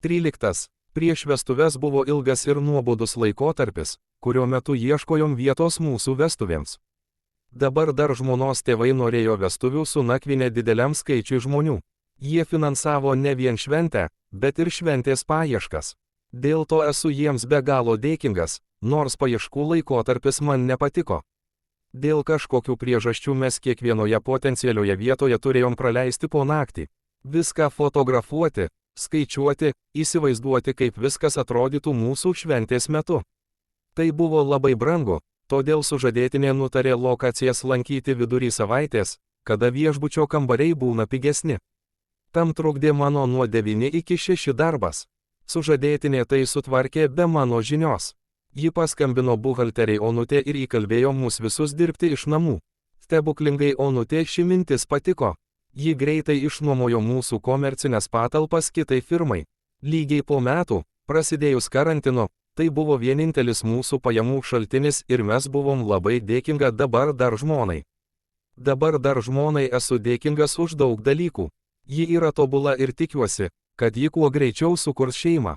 13. Prieš vestuves buvo ilgas ir nuobodus laikotarpis, kurio metu ieškojom vietos mūsų vestuvėms. Dabar dar žmonos tėvai norėjo vestuvių su nakvynė dideliam skaičiui žmonių. Jie finansavo ne vien šventę, bet ir šventės paieškas. Dėl to esu jiems be galo dėkingas, nors paieškų laikotarpis man nepatiko. Dėl kažkokių priežasčių mes kiekvienoje potencialioje vietoje turėjom praleisti po naktį. Viską fotografuoti, skaičiuoti, įsivaizduoti, kaip viskas atrodytų mūsų šventės metu. Tai buvo labai brangu, todėl sužadėtinė nutarė lokacijas lankyti vidury savaitės, kada viešbučio kambariai būna pigesni. Tam trukdė mano nuo 9 iki 6 darbas. Sužadėtinė tai sutvarkė be mano žinios. Ji paskambino buhalteriai Onutė ir įkalbėjo mus visus dirbti iš namų. Stebuklingai Onutė ši mintis patiko. Ji greitai išnuomojo mūsų komercinės patalpas kitai firmai. Lygiai po metų, prasidėjus karantino, tai buvo vienintelis mūsų pajamų šaltinis ir mes buvom labai dėkinga dabar dar žmonai. Dabar dar žmonai esu dėkingas už daug dalykų. Ji yra tobula ir tikiuosi, kad ji kuo greičiau sukurs šeimą.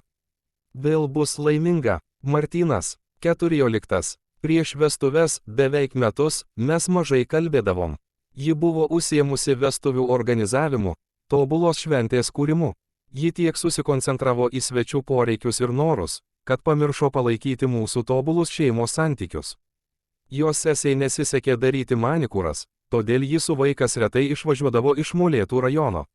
Vėl bus laiminga. Martynas. 14. Prieš vestuves beveik metus mes mažai kalbėdavom. Ji buvo užsiėmusi vestuvių organizavimu, tobulos šventės kūrimu. Ji tiek susikoncentravo į svečių poreikius ir norus, kad pamiršo palaikyti mūsų tobulus šeimos santykius. Jos sesiai nesisekė daryti manikūras, todėl ji su vaikas retai išvažiuodavo iš Molėtų rajono.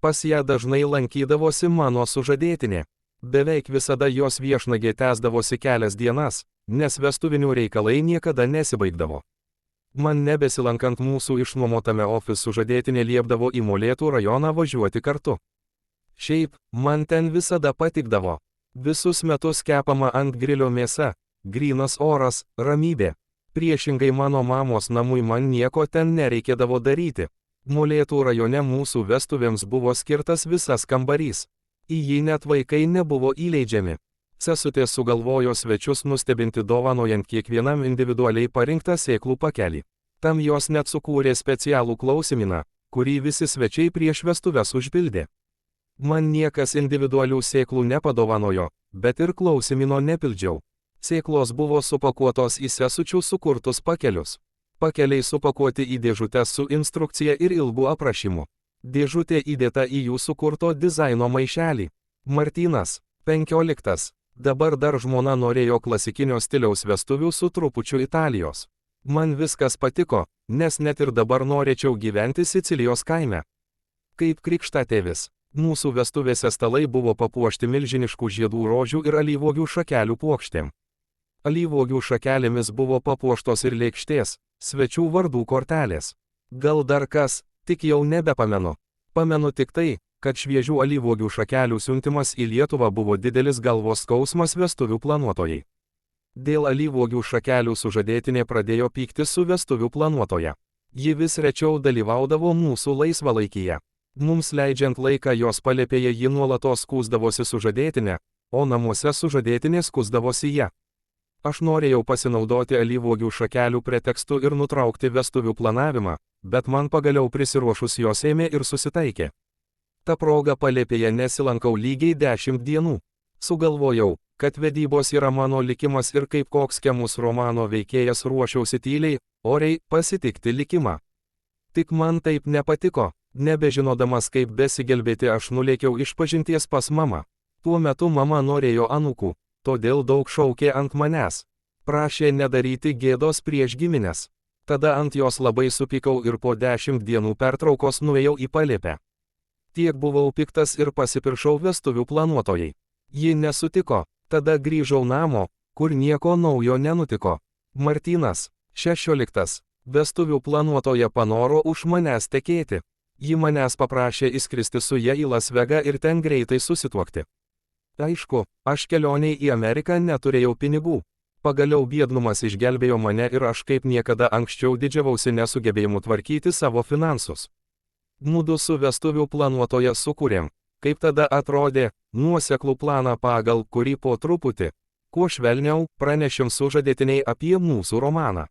Pas ją dažnai lankydavosi mano sužadėtinė. Beveik visada jos viešnagė tęsdavosi kelias dienas, nes vestuvinių reikalai niekada nesibaigdavo. Man nebesilankant mūsų išnuomotame ofisų sužadėtinė liepdavo į Molėtų rajoną važiuoti kartu. Šiaip, man ten visada patikdavo. Visus metus kepama ant grilio mėsa, grynas oras, ramybė. Priešingai mano mamos namui man nieko ten nereikėdavo daryti. Molėtų rajone mūsų vestuvėms buvo skirtas visas kambarys. Į jį net vaikai nebuvo įleidžiami. Sesutė sugalvojo svečius nustebinti dovanojant kiekvienam individualiai parinktą sėklų pakelį. Tam jos net sukūrė specialų klausimyną, kurį visi svečiai prieš vestuves užpildė. Man niekas individualių sėklų nepadovanojo, bet ir klausimyno nepildžiau. Sėklos buvo supakuotos į sesučių sukurtus pakelius. Pakeliai supakuoti į dėžutę su instrukcija ir ilgu aprašymu. Dėžutė įdėta į jų sukurto dizaino maišelį. Martynas. 15. Dabar dar žmona norėjo klasikinio stiliaus vestuvių su trupučiu Italijos. Man viskas patiko, nes net ir dabar norėčiau gyventi Sicilijos kaime. Kaip krikštatėvis, mūsų vestuvėse stalai buvo papuošti milžiniškų žiedų rožių ir alyvuogių šakelių puokštėm. Alyvuogių šakelėmis buvo papuoštos ir lėkštės, svečių vardų kortelės. Gal dar kas, tik jau nebepamenu. Pamenu tik tai, kad šviežių alyvuogių šakelių siuntimas į Lietuvą buvo didelis galvos skausmas vestuvių planuotojai. Dėl alyvuogių šakelių sužadėtinė pradėjo pykti su vestuvių planuotoja. Ji vis rečiau dalyvaudavo mūsų laisvalaikyje. Mums leidžiant laiką jos palėpėje ji nuolatos skųsdavosi sužadėtinę, o namuose sužadėtinė skųsdavosi ją. Aš norėjau pasinaudoti alyvuogių šakelių pretekstu ir nutraukti vestuvių planavimą, bet man pagaliau prisiruošus jos ėmė ir susitaikė. Ta proga palėpėje nesilankau lygiai 10 dienų. Sugalvojau, kad vedybos yra mano likimas ir kaip koks Kemus romano veikėjas ruošiausi tyliai, oriai pasitikti likimą. Tik man taip nepatiko, nebežinodamas kaip besigelbėti aš nulėkiau išpažinties pas mamą. Tuo metu mama norėjo anūkų, todėl daug šaukė ant manęs. Prašė nedaryti gėdos prieš gimines. Tada ant jos labai supykau ir po 10 dienų pertraukos nuėjau į palėpę. Tiek buvau piktas ir pasipiršau vestuvių planuotojai. Ji nesutiko, tada grįžau namo, kur nieko naujo nenutiko. Martynas. 16. Vestuvių planuotoja panoro už manęs tekėti. Ji manęs paprašė įskristi su ja į Las Vegą ir ten greitai susituokti. Aišku, aš kelioniai į Ameriką neturėjau pinigų. Pagaliau biednumas išgelbėjo mane ir aš kaip niekada anksčiau didžiavausi nesugebėjimu tvarkyti savo finansus. Mudu su vestuvių planuotoja sukūrėm, kaip tada atrodė, nuoseklų planą pagal kurį po truputį, kuo švelniau, pranešim sužadėtiniai apie mūsų romaną.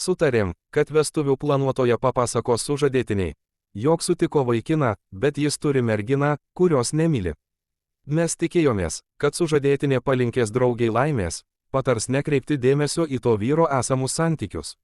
Sutarėm, kad vestuvių planuotoja papasakos sužadėtiniai, jog sutiko vaikiną, bet jis turi merginą, kurios nemyli. Mes tikėjomės, kad sužadėtinė palinkės draugiai laimės, patars nekreipti dėmesio į to vyro esamus santykius.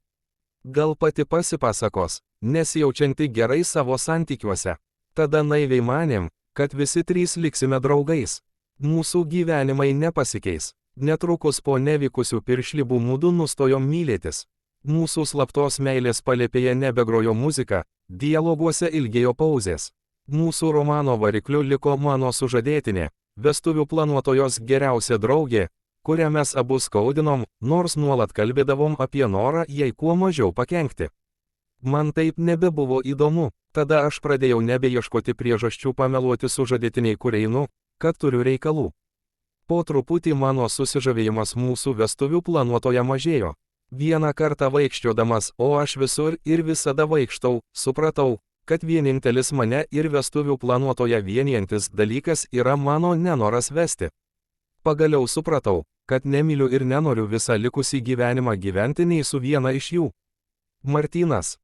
Gal pati pasipasakos, nesijaučianti gerai savo santykiuose. Tada naiviai manėm, kad visi trys liksime draugais. Mūsų gyvenimai nepasikeis. Netrukus po nevykusių piršlybų mudu nustojom mylėtis. Mūsų slaptos meilės palėpėje nebegrojo muzika, dialoguose ilgėjo pauzės. Mūsų romano varikliu liko mano sužadėtinė, vestuvių planuotojos geriausia draugė, kurią mes abu skaudinom, nors nuolat kalbėdavom apie norą jai kuo mažiau pakenkti. Man taip nebebuvo įdomu, tada aš pradėjau nebeieškoti priežasčių pameluoti sužadėtiniai, kur einu, kad turiu reikalų. Po truputį mano susižavėjimas mūsų vestuvių planuotoja mažėjo. Vieną kartą vaikščiodamas, o aš visur ir visada vaikštau, supratau, kad vienintelis mane ir vestuvių planuotoja vienijantis dalykas yra mano nenoras vesti. Pagaliau supratau, kad nemyliu ir nenoriu visą likusį gyvenimą gyventi nei su viena iš jų. Martynas.